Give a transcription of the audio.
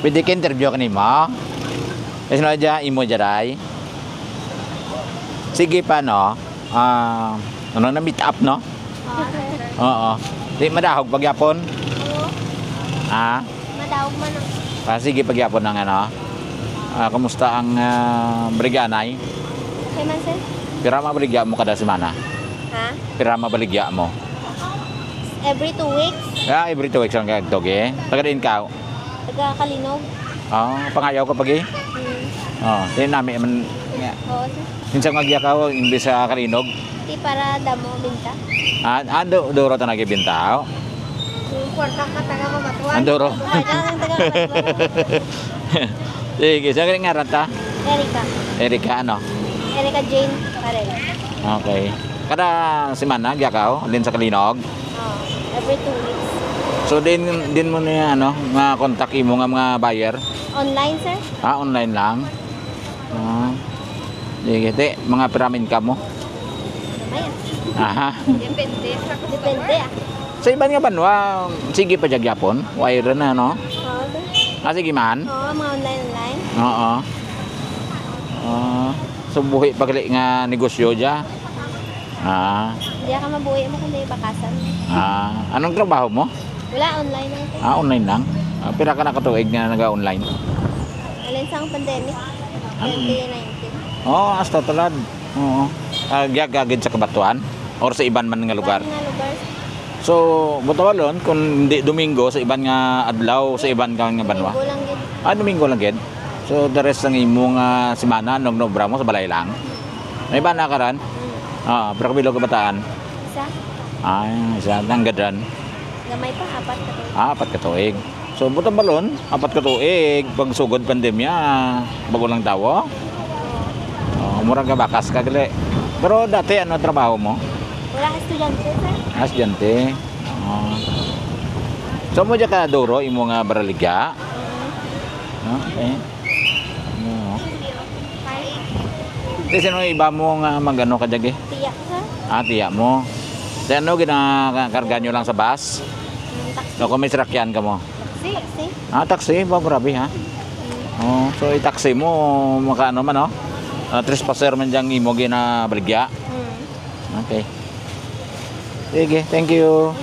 Pwede ka interview ka nimo. Kasi na dyan, imo dyan. Sige pa, no? Ano na meet up, no? Oo. Di madahog pagyapon? Oo. Ah? Madahog man. Sige pagyapon ng ano? Kumusta ang briganay? Okay man, sir? Pira mabaligya mo kada semana? Ha? Pira mabaligya mo? Every 2 weeks, Every 2 weeks lang kagtog eh. Taga-din ka? taga Kalinog. Pangayaw ka pagi? Din namin man. Oo, sir. Minsan magya ka, imbis sa Kalinog. Di para damo binta. Duro ta nagibinta. Yung kwarta ka taga mamatuan. Anduro. Ay, taga mamatuan. Sige, sa kanya nga rata? Erika. Erika, ano? Erika Jane Parel. Okay. Kada semana, gya ka, din sa Kalinog. Oo. Every 2 weeks. So, din mo na, ano, mga kontak mo nga mga buyer? Online, sir? Online lang? Sige, mga piramin ka mo? Ayan. Aha. Depende. Depende, ah. Sa iban nga banwa, sige pa jagyapon, wire na, no? Oo, sir. Sige man? Oo, mga online. Oo. So, buhi pagli nga negosyo dya? Hindi ka mabuhay mo kundi bakasan. Anong trabaho mo? Wala, online lang, sir. Online lang? Pira ka nakatuig na naga-online? Alin sa pandemic. 2019. Hasta tulad. Oo. Gagagid sa Kabatuan? Or sa iban man nga lugar? Nga lugar. So, butawalon, kung hindi Domingo, sa iban nga adlaw, sa iban ka nga banwa? Domingo lang yun. Domingo lang gid. So, the rest ng imong semana, nung nobra mo, sa balay lang? May iban na ka ran? Pero kabilo kabataan? Isa. Isa. Nanggadran? Gamay pa, 4 ka to. 4 ka tuig. So, butang balon, 4 ka tuig. Pag sugod pandemya, bago lang daw. Murang ka bakas ka gali. Pero dati, ano trabaho mo? Wala, estudyante, sir. Estudyante. So, mo dyan ka duro, imo nga baraligya? Okay. Kasi sino iba mo nga magano ka dyan? Tiyak, sir. Tiya mo. Sa ano, ginakarga nyo lang sa bus? Taxi. So, kung may sasakyan ka mo? Taxi. Taxi? Grabe ha? So, i-taxi mo, makaano man, no? Trespasser man dyan imo ginabaligya. Okay. Sige, thank you.